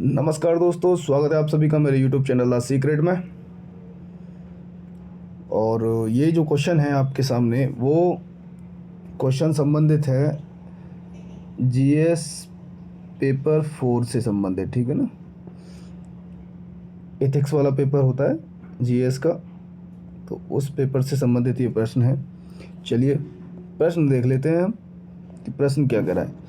नमस्कार दोस्तों, स्वागत है आप सभी का मेरे YouTube चैनल द सीक्रेट में। और ये जो क्वेश्चन है आपके सामने, वो क्वेश्चन संबंधित है जीएस पेपर 4 से संबंधित, ठीक है ना। एथिक्स वाला पेपर होता है जीएस का, तो उस पेपर से संबंधित ये प्रश्न है। चलिए प्रश्न देख लेते हैं हम कि प्रश्न क्या कह रहा है।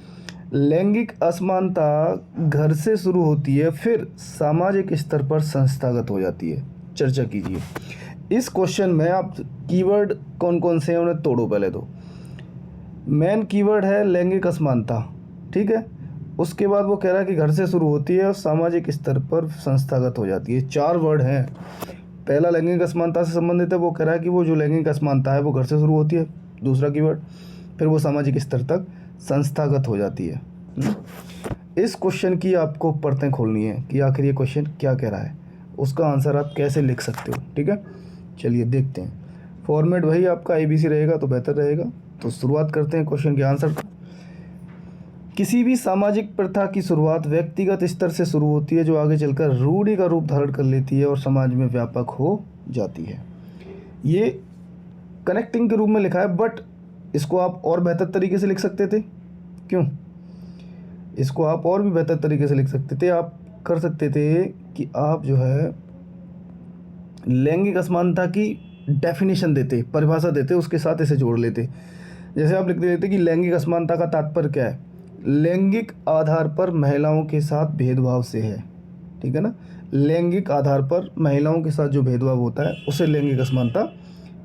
लैंगिक असमानता घर से शुरू होती है, फिर सामाजिक स्तर पर संस्थागत हो जाती है। चर्चा कीजिए। इस क्वेश्चन में आप कीवर्ड कौन कौन से हैं उन्हें तोड़ो। पहले तो मेन कीवर्ड है लैंगिक असमानता, ठीक है। उसके बाद वो कह रहा है कि घर से शुरू होती है और सामाजिक स्तर पर संस्थागत हो जाती है। 4 वर्ड हैं। पहला लैंगिक असमानता से संबंधित है, वो कह रहा है कि वो जो लैंगिक असमानता है वो घर से शुरू होती है। दूसरा कीवर्ड, फिर वो सामाजिक स्तर तक संस्थागत हो जाती है। इस क्वेश्चन की आपको परतें खोलनी है कि आखिर ये क्वेश्चन क्या कह रहा है, उसका आंसर आप कैसे लिख सकते हो, ठीक है। चलिए देखते हैं। फॉर्मेट वही आपका ABC रहेगा तो बेहतर रहेगा। तो शुरुआत करते हैं क्वेश्चन के आंसर को। किसी भी सामाजिक प्रथा की शुरुआत व्यक्तिगत स्तर से शुरू होती है, जो आगे चलकर रूढ़ि का रूप धारण कर लेती है और समाज में व्यापक हो जाती है। ये कनेक्टिंग के रूप में लिखा है, बट इसको आप और बेहतर तरीके से लिख सकते थे। क्यों? इसको आप और भी बेहतर तरीके से लिख सकते थे। आप कर सकते थे कि आप जो है लैंगिक असमानता की डेफिनेशन देते, परिभाषा देते, उसके साथ इसे जोड़ लेते। जैसे आप लिख देते कि लैंगिक असमानता का तात्पर्य क्या है। लैंगिक आधार पर महिलाओं के साथ भेदभाव से है, ठीक है ना। लैंगिक आधार पर महिलाओं के साथ जो भेदभाव होता है उसे लैंगिक असमानता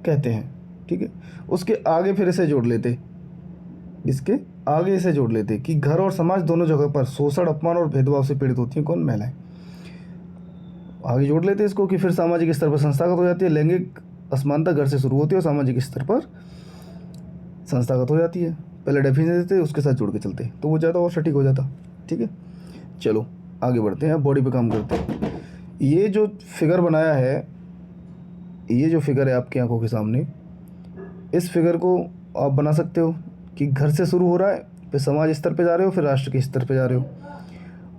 कहते हैं, ठीक है। उसके आगे फिर इसे जोड़ लेते, इसके आगे इसे जोड़ लेते कि घर और समाज दोनों जगह पर शोषण, अपमान और भेदभाव से पीड़ित होती हैं कौन? महिलाएं। आगे जोड़ लेते इसको कि फिर सामाजिक स्तर पर संस्थागत हो जाती है। लैंगिक असमानता घर से शुरू होती है और सामाजिक स्तर पर संस्थागत हो जाती है। पहले डेफिनेशन देते, उसके साथ जोड़ के चलते तो वो ज़्यादा और सटीक हो जाता, ठीक है। चलो आगे बढ़ते हैं, बॉडी पे काम करते हैं। ये जो फिगर बनाया है, ये जो फिगर है आपकी आंखों के सामने, इस फिगर को आप बना सकते हो कि घर से शुरू हो रहा है, फिर समाज स्तर पे जा रहे हो, फिर राष्ट्र के स्तर पे जा रहे हो।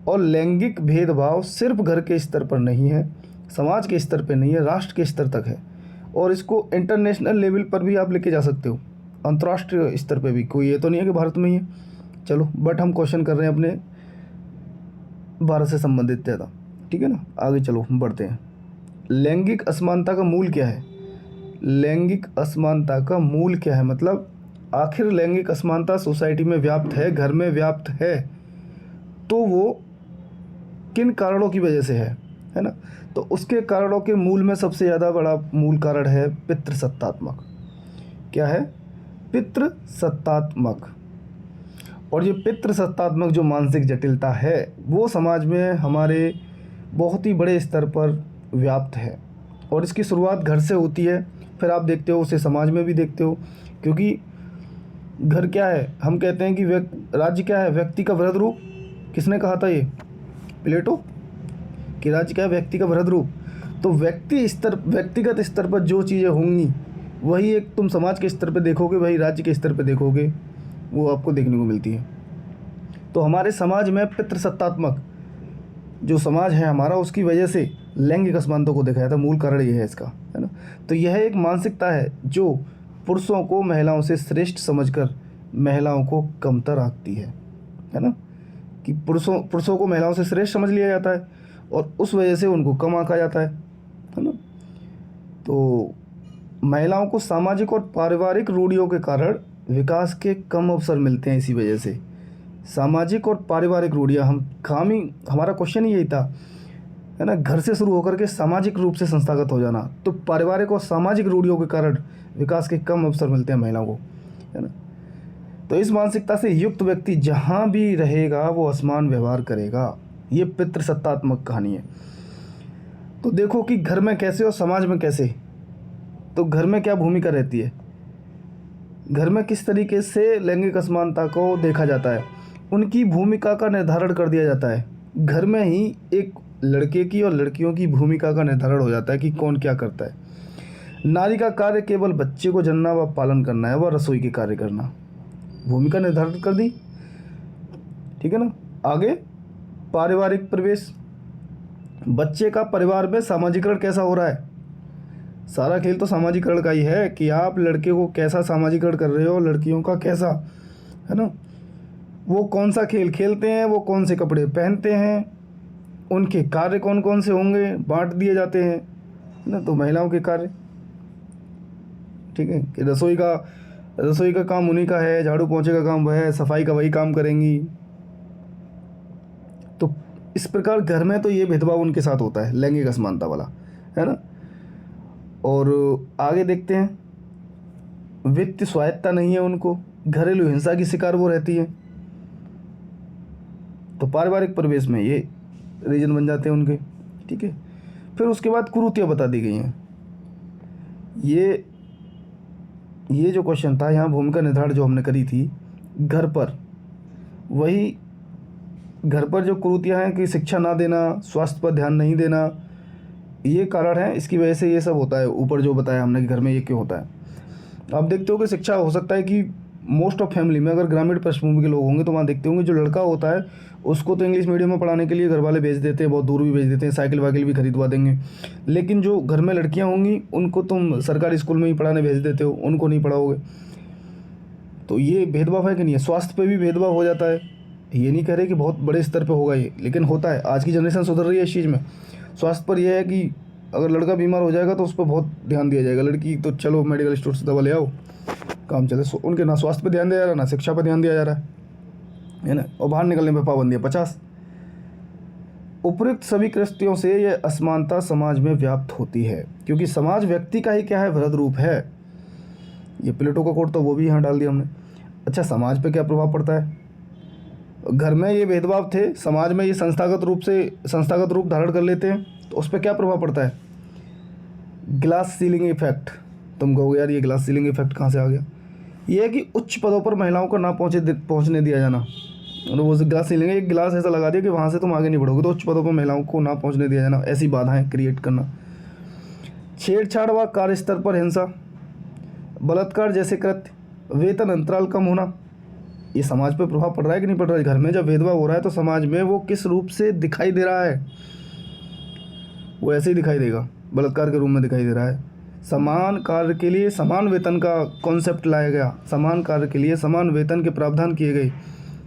और लैंगिक भेदभाव सिर्फ घर के स्तर पर नहीं है, समाज के स्तर पे नहीं है, राष्ट्र के स्तर तक है। और इसको इंटरनेशनल लेवल पर भी आप लेके जा सकते हो, अंतर्राष्ट्रीय स्तर पे भी। कोई ये तो नहीं है कि भारत में ही है, चलो, बट हम क्वेश्चन कर रहे हैं अपने भारत से संबंधित ज़्यादा, ठीक है ना। आगे चलो बढ़ते हैं। लैंगिक असमानता का मूल क्या है? लैंगिक असमानता का मूल क्या है मतलब आखिर लैंगिक असमानता सोसाइटी में व्याप्त है, घर में व्याप्त है, तो वो किन कारणों की वजह से है ना। तो उसके कारणों के मूल में सबसे ज़्यादा बड़ा मूल कारण है पितृसत्तात्मक। क्या है? पितृसत्तात्मक। और ये पितृसत्तात्मक जो मानसिक जटिलता है वो समाज में हमारे बहुत ही बड़े स्तर पर व्याप्त है। और इसकी शुरुआत घर से होती है, फिर आप देखते हो उसे समाज में भी देखते हो। क्योंकि घर क्या है, हम कहते हैं कि राज्य क्या है? व्यक्ति का वृहद रूप। किसने कहा था ये? प्लेटो। कि राज्य क्या है? व्यक्ति का वृहद रूप। तो व्यक्तिगत स्तर पर जो चीज़ें होंगी वही एक तुम समाज के स्तर पर देखोगे, वही राज्य के स्तर पर देखोगे, वो आपको देखने को मिलती है। तो हमारे समाज में पितृसत्तात्मक जो समाज है हमारा, उसकी वजह से लैंगिक असमानता को देखा जाता है। मूल कारण ये है इसका, है ना। तो यह एक मानसिकता है जो पुरुषों को महिलाओं से श्रेष्ठ समझकर महिलाओं को कमतर आंकती है ना। कि पुरुषों को महिलाओं से श्रेष्ठ समझ लिया जाता है और उस वजह से उनको कम आंका जाता है ना। तो महिलाओं को सामाजिक और पारिवारिक रूढ़ियों के कारण विकास के कम अवसर मिलते हैं। इसी वजह से सामाजिक और पारिवारिक रूढ़ियाँ, हमारा क्वेश्चन ही यही था, है ना। घर से शुरू होकर के सामाजिक रूप से संस्थागत हो जाना, तो पारिवारिक और सामाजिक रूढ़ियों के कारण विकास के कम अवसर मिलते हैं महिलाओं को, है ना। तो इस मानसिकता से युक्त व्यक्ति जहाँ भी रहेगा वो असमान व्यवहार करेगा। ये पितृसत्तात्मक कहानी है। तो देखो कि घर में कैसे और समाज में कैसे। तो घर में क्या भूमिका रहती है, घर में किस तरीके से लैंगिक असमानता को देखा जाता है, उनकी भूमिका का निर्धारण कर दिया जाता है। घर में ही एक लड़के की और लड़कियों की भूमिका का निर्धारण हो जाता है कि कौन क्या करता है। नारी का कार्य केवल बच्चे को जन्ना व पालन करना है, वह रसोई के कार्य करना। भूमिका निर्धारित कर दी, ठीक है ना। आगे पारिवारिक प्रवेश, बच्चे का परिवार में सामाजिकरण कैसा हो रहा है? सारा खेल तो सामाजिकरण का ही है कि आप लड़के को कैसा सामाजिकरण कर रहे हो, लड़कियों का कैसा, है ना। वो कौन सा खेल खेलते हैं, वो कौन से कपड़े पहनते हैं, उनके कार्य कौन कौन से होंगे, बांट दिए जाते हैं, है ना। तो महिलाओं के कार्य, ठीक है, कि रसोई का काम उन्हीं का है, झाड़ू पोंछे का काम वह है, सफाई का वही काम करेंगी। तो इस प्रकार घर में तो ये भेदभाव उनके साथ होता है, लैंगिक असमानता वाला, है ना। और आगे देखते हैं, वित्तीय स्वायत्ता नहीं है उनको, घरेलू हिंसा की शिकार वो रहती है। तो पारिवारिक परिवेश में ये रीजन बन जाते हैं उनके, ठीक है। फिर उसके बाद कुरीतियाँ बता दी गई हैं। ये जो क्वेश्चन था, यहाँ भूमिका निर्धारण जो हमने करी थी घर पर, वही घर पर जो कुरीतियाँ हैं कि शिक्षा ना देना, स्वास्थ्य पर ध्यान नहीं देना, ये कारण है, इसकी वजह से ये सब होता है। ऊपर जो बताया हमने कि घर में ये क्यों होता है। आप देखते हो कि शिक्षा हो सकता है कि मोस्ट ऑफ फैमिली में अगर ग्रामीण पृष्ठभूमि के लोग होंगे तो वहाँ देखते होंगे जो लड़का होता है उसको तो इंग्लिश मीडियम में पढ़ाने के लिए घर वाले भेज देते हैं, बहुत दूर भी भेज देते हैं, साइकिल वाइकिल भी खरीदवा देंगे। लेकिन जो घर में लड़कियाँ होंगी उनको तुम सरकारी स्कूल में ही पढ़ाने भेज देते हो, उनको नहीं पढ़ाओगे। तो ये भेदभाव है कि नहीं है। स्वास्थ्य पे भी भेदभाव हो जाता है। ये नहीं कह रहे कि बहुत बड़े स्तर पे होगा ये, लेकिन होता है। आज की जनरेशन सुधर रही है इस चीज़ में। स्वास्थ्य पर यह है कि अगर लड़का बीमार हो जाएगा तो उस पर बहुत ध्यान दिया जाएगा, लड़की तो चलो मेडिकल स्टोर से दवा ले आओ, काम चले। उनके ना स्वास्थ्य पर ध्यान दिया जा रहा, ना शिक्षा पर ध्यान दिया जा रहा है ना। और बाहर निकलने पर पाबंदियाँ 50। उपयुक्त सभी कृत्यों से यह असमानता समाज में व्याप्त होती है, क्योंकि समाज व्यक्ति का ही क्या है, वृहद रूप है। ये प्लेटो का कोट तो वो भी यहाँ डाल दिया हमने। अच्छा, समाज पे क्या प्रभाव पड़ता है? घर में ये भेदभाव थे, समाज में ये संस्थागत रूप धारण कर लेते हैं, तो उस पर क्या प्रभाव पड़ता है? Glass ceiling effect. तुम कहोगे यार ये ग्लास सीलिंग इफेक्ट कहाँ से आ गया? ये है कि उच्च पदों पर महिलाओं को ना पहुँचने दिया जाना। वो ग्लास सीलिंग है, एक गिलास ऐसा लगा दिया कि वहाँ से तुम आगे नहीं बढ़ोगे, तो उच्च पदों पर महिलाओं को ना पहुँचने दिया जाना, ऐसी बाधाएं क्रिएट करना। छेड़छाड़ व कार्यस्थल पर हिंसा, बलात्कार जैसे कृत्य, वेतन अंतराल कम होना, ये समाज पर प्रभाव पड़ रहा है कि नहीं पड़ रहा है? घर में जब भेदभाव हो रहा है तो समाज में वो किस रूप से दिखाई दे रहा है? वो ऐसे ही दिखाई देगा, बलात्कार के रूप में दिखाई दे रहा है। समान कार्य के लिए समान वेतन का कॉन्सेप्ट लाया गया, समान कार्य के लिए समान वेतन के प्रावधान किए गए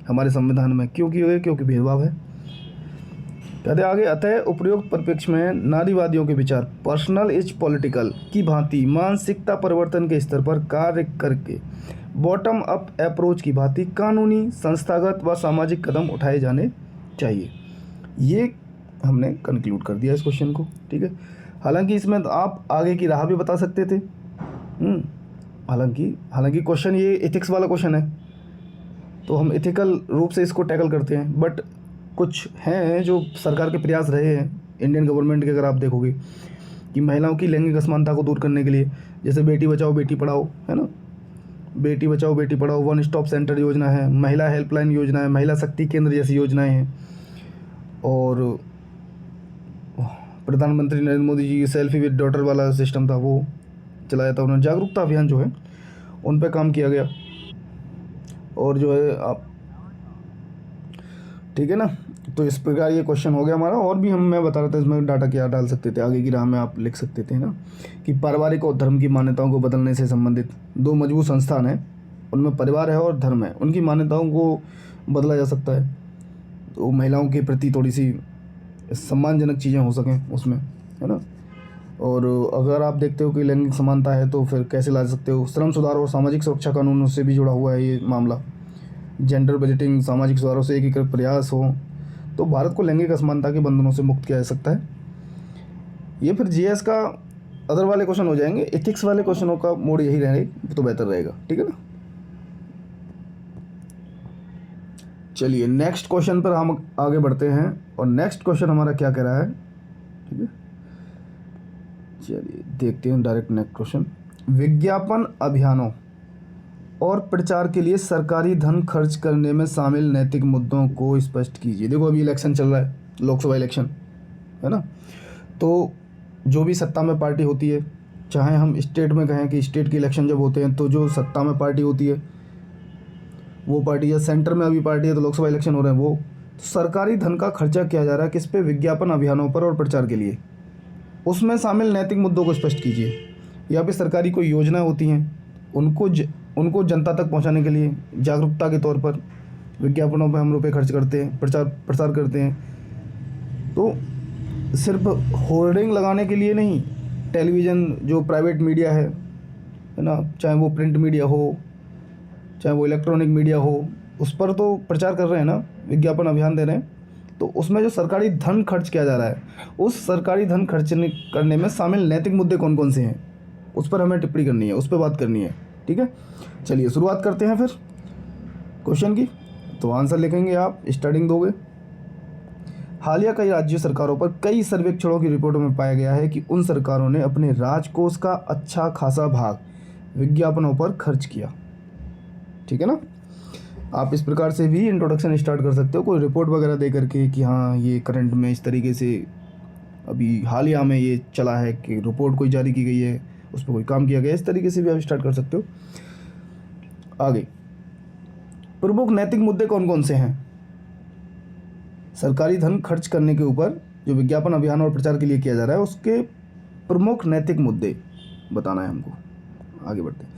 हमारे संविधान में। क्यों किए गए? क्योंकि भेदभाव है। कहते आगे, अतः उपयुक्त परिप्रेक्ष्य में नारीवादियों के विचार पर्सनल इज पॉलिटिकल की भांति मानसिकता परिवर्तन के स्तर पर कार्य करके बॉटम अप अप्रोच की भांति कानूनी, संस्थागत व सामाजिक कदम उठाए जाने चाहिए। ये हमने कंक्लूड कर दिया इस क्वेश्चन को, ठीक है। हालांकि इसमें आप आगे की राह भी बता सकते थे। हालांकि क्वेश्चन ये एथिक्स वाला क्वेश्चन है, तो हम एथिकल रूप से इसको टैकल करते हैं। बट कुछ हैं जो सरकार के प्रयास रहे हैं इंडियन गवर्नमेंट के, अगर आप देखोगे कि महिलाओं की लैंगिक असमानता को दूर करने के लिए, जैसे बेटी बचाओ बेटी पढ़ाओ, है ना। Beti Bachao Beti Padhao, one stop centre योजना है, महिला हेल्पलाइन योजना है, महिला शक्ति केंद्र जैसी योजनाएं हैं। और प्रधानमंत्री Narendra Modi ji selfie with daughter वाला सिस्टम था, वो चलाया था उन्होंने। जागरूकता अभियान जो है उन पर काम किया गया। और जो है आप, ठीक है ना। तो इस प्रकार ये क्वेश्चन हो गया हमारा। और भी मैं बता रहा था इसमें डाटा क्या डाल सकते थे, आगे की राह में आप लिख सकते थे ना, कि पारिवारिक और धर्म की मान्यताओं को बदलने से संबंधित दो मजबूत संस्थान हैं, उनमें परिवार है और धर्म है, उनकी मान्यताओं को बदला जा सकता है, तो महिलाओं के प्रति थोड़ी सी सम्मानजनक चीज़ें हो सकें उसमें, है ना। और अगर आप देखते हो कि लैंगिक समानता है तो फिर कैसे ला सकते हो? श्रम सुधार और सामाजिक सुरक्षा कानूनों से भी जुड़ा हुआ है ये मामला। जेंडर बजटिंग, सामाजिक सुधारों से एकीकृत प्रयास हो तो भारत को लैंगिक असमानता के बंधनों से मुक्त किया जा सकता है। ये फिर जीएस का अदर वाले क्वेश्चन हो जाएंगे, एथिक्स वाले क्वेश्चनों का मोड यही रहेगा तो बेहतर रहेगा, ठीक है ना। चलिए नेक्स्ट क्वेश्चन पर हम आगे बढ़ते हैं, और नेक्स्ट क्वेश्चन हमारा क्या कह रहा है, ठीक है। चलिए देखते हैं डायरेक्ट नेक्स्ट क्वेश्चन। विज्ञापन अभियानों और प्रचार के लिए सरकारी धन खर्च करने में शामिल नैतिक मुद्दों को स्पष्ट कीजिए। देखो अभी इलेक्शन चल रहा है, लोकसभा इलेक्शन, है ना। तो जो भी सत्ता में पार्टी होती है, चाहे हम स्टेट में कहें कि स्टेट के इलेक्शन जब होते हैं तो जो सत्ता में पार्टी होती है वो पार्टी, या सेंटर में अभी पार्टी है तो लोकसभा इलेक्शन हो रहे हैं वो, तो सरकारी धन का खर्चा किया जा रहा है किस पे? विज्ञापन अभियानों पर और प्रचार के लिए। उसमें शामिल नैतिक मुद्दों को स्पष्ट कीजिए। या फिर सरकारी कोई योजना होती हैं उनको जनता तक पहुंचाने के लिए जागरूकता के तौर पर विज्ञापनों पे हम रुपए खर्च करते हैं, प्रसार करते हैं। तो सिर्फ होर्डिंग लगाने के लिए नहीं, टेलीविज़न जो प्राइवेट मीडिया है ना, चाहे वो प्रिंट मीडिया हो चाहे वो इलेक्ट्रॉनिक मीडिया हो, उस पर तो प्रचार कर रहे हैं ना, विज्ञापन अभियान दे रहे हैं। तो उसमें जो सरकारी धन खर्च किया जा रहा है, उस सरकारी धन खर्च करने में शामिल नैतिक मुद्दे कौन कौन से हैं, उस पर हमें टिप्पणी करनी है, उस पर बात करनी है। ठीक है, चलिए शुरुआत करते हैं फिर क्वेश्चन की। तो आंसर लिखेंगे आप, स्टार्टिंग दोगे। हालिया कई राज्य सरकारों पर कई सर्वेक्षणों की रिपोर्टों में पाया गया है कि उन सरकारों ने अपने राजकोष का अच्छा खासा भाग विज्ञापनों पर खर्च किया। ठीक है ना। आप इस प्रकार से भी इंट्रोडक्शन स्टार्ट कर सकते हो, कोई रिपोर्ट वगैरह दे करके कि हाँ ये करंट में इस तरीके से अभी हालिया में ये चला है कि रिपोर्ट कोई जारी की गई है, उस पर कोई काम किया गया, इस तरीके से भी आप स्टार्ट कर सकते हो। आगे, प्रमुख नैतिक मुद्दे कौन कौन से हैं? सरकारी धन खर्च करने के ऊपर जो विज्ञापन अभियान और प्रचार के लिए किया जा रहा है, उसके प्रमुख नैतिक मुद्दे बताना है हमको। आगे बढ़ते हैं।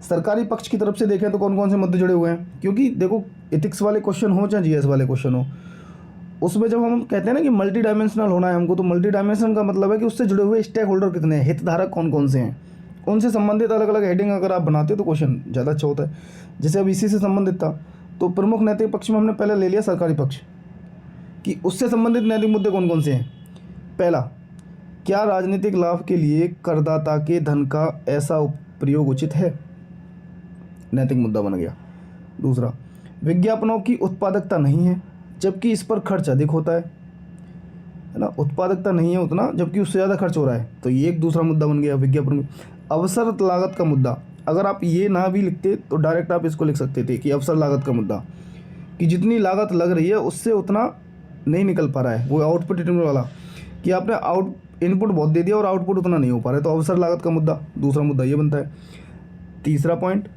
सरकारी पक्ष की तरफ से देखें तो कौन कौन से मुद्दे जुड़े हुए हैं? क्योंकि देखो, एथिक्स वाले क्वेश्चन हो चाहे जीएस वाले क्वेश्चन हो, उसमें जब हम कहते हैं ना कि मल्टी डायमेंशनल होना है हमको, तो मल्टी डायमेंशन का मतलब है कि उससे जुड़े हुए स्टेक होल्डर कितने हैं, हितधारक कौन कौन से हैं, उनसे संबंधित अलग अलग हेडिंग अगर आप बनाते हो तो क्वेश्चन ज़्यादा अच्छा होता है। जैसे अब इसी से संबंधित था, तो प्रमुख नैतिक पक्ष में हमने पहले ले लिया सरकारी पक्ष कि उससे संबंधित नैतिक मुद्दे कौन कौन से हैं। पहला, क्या राजनीतिक लाभ के लिए करदाता के धन का ऐसा प्रयोग उचित है? नैतिक मुद्दा बन गया। दूसरा, विज्ञापनों की उत्पादकता नहीं है जबकि इस पर खर्च अधिक होता है ना, उत्पादकता नहीं है उतना जबकि उससे ज़्यादा खर्च हो रहा है, तो ये एक दूसरा मुद्दा बन गया विज्ञापन। अवसर लागत का मुद्दा, अगर आप ये ना भी लिखते तो डायरेक्ट आप इसको लिख सकते थे कि अवसर लागत का मुद्दा, कि जितनी लागत लग रही है उससे उतना नहीं निकल पा रहा है, वो आउटपुट इनपुट वाला, कि आपने इनपुट बहुत दे दिया और आउटपुट उतना नहीं हो पा रहा है, तो अवसर लागत का मुद्दा दूसरा मुद्दा ये बनता है। तीसरा पॉइंट,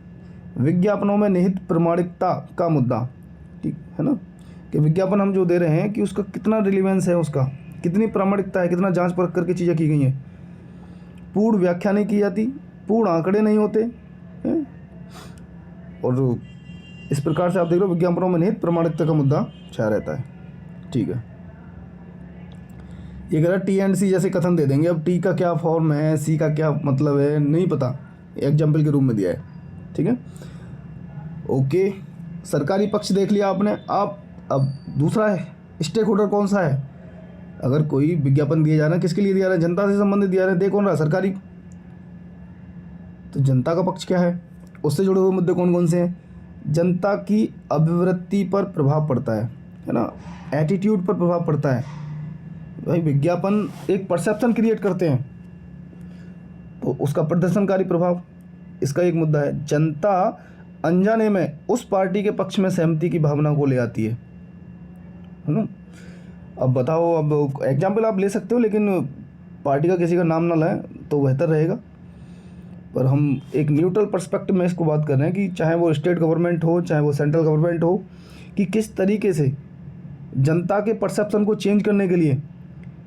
विज्ञापनों में निहित प्रामाणिकता का मुद्दा। ठीक है ना, कि विज्ञापन हम जो दे रहे हैं कि उसका कितना रिलीवेंस है, उसका कितनी प्रामाणिकता है, कितना जांच परख करके चीज़ें की गई हैं। पूर्ण व्याख्या नहीं की जाती, पूर्ण आंकड़े नहीं होते हैं, और इस प्रकार से आप देख रहे हो विज्ञापनों में निहित प्रामाणिकता का मुद्दा छाया रहता है। ठीक है, ये कह रहा टी एंड सी जैसे कथन दे देंगे, अब टी का क्या फॉर्म है, सी का क्या मतलब है नहीं पता, एग्जाम्पल के रूप में दिया है। ठीक है, ओके, सरकारी पक्ष देख लिया आपने। आप अब दूसरा है, स्टेक होल्डर कौन सा है? अगर कोई विज्ञापन दिया जा रहा है, किसके लिए दिया रहा है? जनता से संबंधित दिया रहा है, दे कौन रहा है? सरकारी। तो जनता का पक्ष क्या है, उससे जुड़े हुए मुद्दे कौन कौन से हैं? जनता की अभिवृत्ति पर प्रभाव पड़ता है ना, एटीट्यूड पर प्रभाव पड़ता है। भाई विज्ञापन एक परसेप्शन क्रिएट करते हैं, तो उसका प्रदर्शनकारी प्रभाव, इसका एक मुद्दा है। जनता अनजाने में उस पार्टी के पक्ष में सहमति की भावना को ले आती है ना। अब बताओ, अब एग्जाम्पल आप ले सकते हो, लेकिन पार्टी का किसी का नाम ना लाएं तो बेहतर रहेगा। पर हम एक न्यूट्रल पर्सपेक्टिव में इसको बात कर रहे हैं कि चाहे वो स्टेट गवर्नमेंट हो चाहे वो सेंट्रल गवर्नमेंट हो, कि किस तरीके से जनता के परसेप्शन को चेंज करने के लिए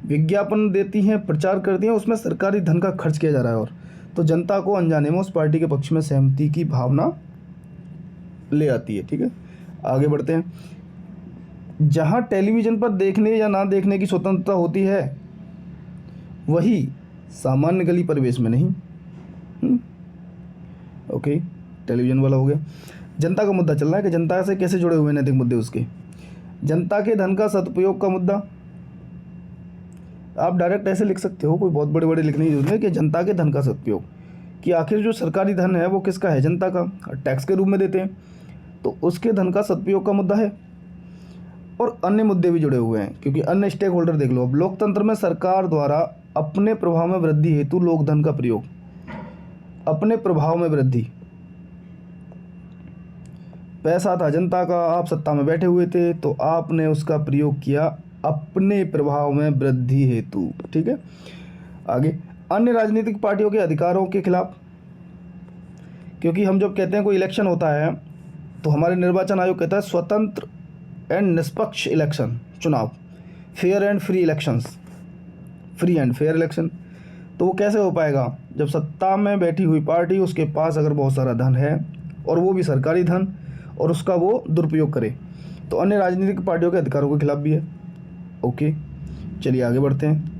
विज्ञापन देती हैं, प्रचार करती हैं, उसमें सरकारी धन का खर्च किया जा रहा है। और तो जनता को अनजाने में उस पार्टी के पक्ष में सहमति की भावना ले आती है। ठीक है, आगे बढ़ते हैं। जहां टेलीविज़न पर देखने या ना देखने की स्वतंत्रता होती है, वही सामान्य गली परिवेश में नहीं। ओके, टेलीविज़न वाला हो गया। जनता का मुद्दा चल रहा है कि जनता से कैसे जुड़े हुए नैतिक मुद्दे उसके। जनता के धन का सदुपयोग का मुद्दा, आप डायरेक्ट ऐसे लिख सकते हो, कोई बहुत बड़े बड़े लिखने की जरूरत नहीं, कि जनता के धन का सदुपयोग, कि आखिर जो सरकारी धन है वो किसका है? जनता का, टैक्स के रूप में देते हैं, तो उसके धन का सदुपयोग का मुद्दा है। और अन्य मुद्दे भी जुड़े हुए हैं, क्योंकि अन्य स्टेक होल्डर देख लो। अब लोकतंत्र में सरकार द्वारा अपने प्रभाव में वृद्धि हेतु लोक धन का प्रयोग, अपने प्रभाव में वृद्धि, पैसा था जनता का, आप सत्ता में बैठे हुए थे तो आपने उसका प्रयोग किया अपने प्रभाव में वृद्धि हेतु। ठीक है, आगे, अन्य राजनीतिक पार्टियों के अधिकारों के खिलाफ, क्योंकि हम जब कहते हैं कोई इलेक्शन होता है तो हमारे निर्वाचन आयोग कहता है स्वतंत्र एंड निष्पक्ष इलेक्शन, चुनाव, fair and free elections, free and fair election. तो वो कैसे हो पाएगा? जब सत्ता में बैठी हुई पार्टी, उसके पास अगर बहुत सारा धन है और वो भी सरकारी धन, और उसका वो दुरुपयोग करे, तो अन्य राजनीतिक पार्टियों के अधिकारों के खिलाफ भी है। ओके, चलिए आगे बढ़ते हैं।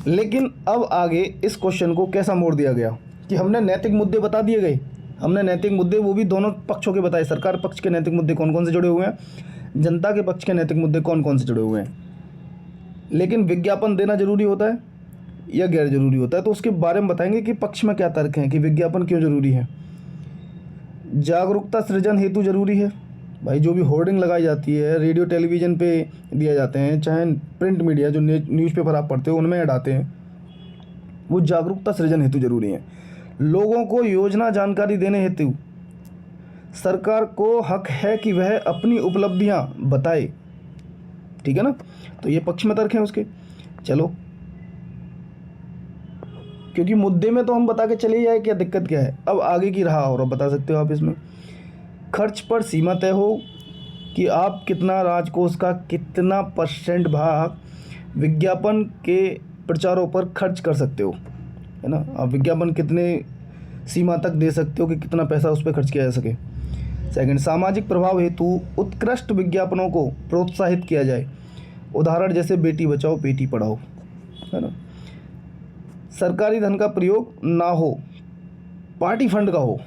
लेकिन अब आगे इस क्वेश्चन को कैसा मोड़ दिया गया कि हमने नैतिक मुद्दे बता दिए गए, हमने नैतिक मुद्दे वो भी दोनों पक्षों के बताए, सरकार पक्ष के नैतिक मुद्दे कौन कौन से जुड़े हुए हैं, जनता के पक्ष के नैतिक मुद्दे कौन कौन से जुड़े हुए हैं। लेकिन विज्ञापन देना जरूरी होता है या गैर जरूरी होता है, तो उसके बारे में बताएंगे कि पक्ष में क्या तर्क हैं कि विज्ञापन क्यों जरूरी है। जागरूकता सृजन हेतु जरूरी है। भाई जो भी होर्डिंग लगाई जाती है, रेडियो टेलीविज़न पे दिए जाते हैं, चाहे प्रिंट मीडिया जो न्यूज़पेपर आप पढ़ते हो उनमें ऐड आते हैं, वो जागरूकता सृजन हेतु जरूरी है। लोगों को योजना जानकारी देने हेतु सरकार को हक है कि वह अपनी उपलब्धियां बताए, ठीक है ना। तो ये पक्ष में तर्क हैं उसके। चलो, क्योंकि मुद्दे में तो हम बता के चले जाए क्या दिक्कत क्या है। अब आगे की राह और बता सकते हो आप इसमें। खर्च पर सीमा तय हो कि आप कितना राजकोष का कितना % भाग विज्ञापन के प्रचारों पर खर्च कर सकते हो, है ना। आप विज्ञापन कितने सीमा तक दे सकते हो कि कितना पैसा उस पर खर्च किया जा सके। सेकंड, सामाजिक प्रभाव हेतु उत्कृष्ट विज्ञापनों को प्रोत्साहित किया जाए, उदाहरण जैसे बेटी बचाओ बेटी पढ़ाओ, है ना। सरकारी धन का प्रयोग ना हो, पार्टी फंड का हो।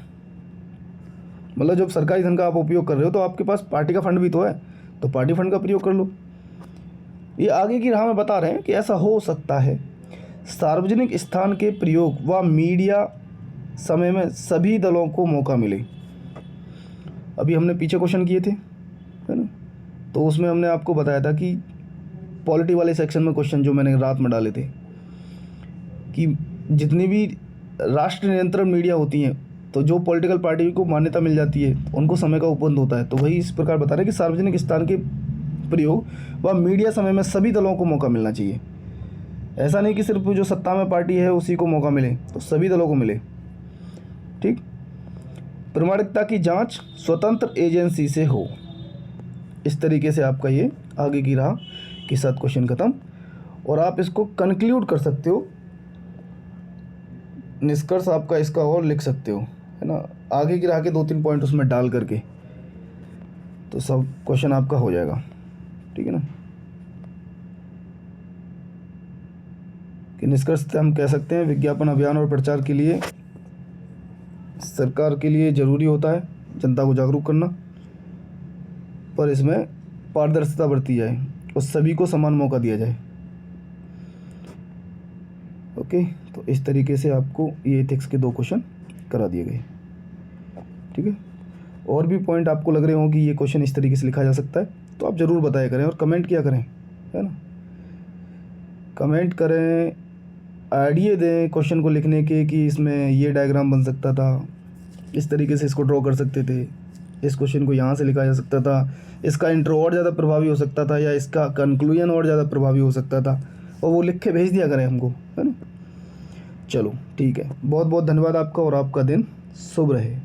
मतलब जब सरकारी धन का आप उपयोग कर रहे हो तो आपके पास पार्टी का फंड भी तो है, तो पार्टी फंड का प्रयोग कर लो। ये आगे की राह में बता रहे हैं कि ऐसा हो सकता है। सार्वजनिक स्थान के प्रयोग व मीडिया समय में सभी दलों को मौका मिले। अभी हमने पीछे क्वेश्चन किए थे, है ना, तो उसमें हमने आपको बताया था कि पॉलिटी वाले सेक्शन में क्वेश्चन जो मैंने रात में डाले थे कि जितनी भी राष्ट्र नियंत्रण मीडिया होती हैं, तो जो पॉलिटिकल पार्टी को मान्यता मिल जाती है उनको समय का उपबंध होता है। तो वही इस प्रकार बता रहे हैं कि सार्वजनिक स्थान के प्रयोग व मीडिया समय में सभी दलों को मौका मिलना चाहिए। ऐसा नहीं कि सिर्फ जो सत्ता में पार्टी है उसी को मौका मिले, तो सभी दलों को मिले, ठीक। प्रामाणिकता की जांच स्वतंत्र एजेंसी से हो। इस तरीके से आपका ये आगे की राह के साथ क्वेश्चन खत्म, और आप इसको कंक्लूड कर सकते हो, निष्कर्ष आपका इसका और लिख सकते हो, है ना। आगे की राह के 2-3 पॉइंट उसमें डाल करके तो सब क्वेश्चन आपका हो जाएगा, ठीक है ना। कि निष्कर्ष से हम कह सकते हैं विज्ञापन अभियान और प्रचार के लिए सरकार के लिए ज़रूरी होता है जनता को जागरूक करना, पर इसमें पारदर्शिता बरती जाए और सभी को समान मौका दिया जाए। ओके, तो इस तरीके से आपको ये एथिक्स के 2 क्वेश्चन करा दिए गए, ठीक है। और भी पॉइंट आपको लग रहे हो कि ये क्वेश्चन इस तरीके से लिखा जा सकता है तो आप ज़रूर बताया करें और कमेंट किया करें, है ना। कमेंट करें, आइडिया दें क्वेश्चन को लिखने के कि इसमें ये डायग्राम बन सकता था, इस तरीके से इसको ड्रॉ कर सकते थे, इस क्वेश्चन को यहाँ से लिखा जा सकता था, इसका इंट्रो और ज़्यादा प्रभावी हो सकता था, या इसका कंक्लूजन और ज़्यादा प्रभावी हो सकता था, और वो लिख के भेज दिया करें हमको, है ना। चलो ठीक है, बहुत बहुत धन्यवाद आपका, और आपका दिन शुभ रहे।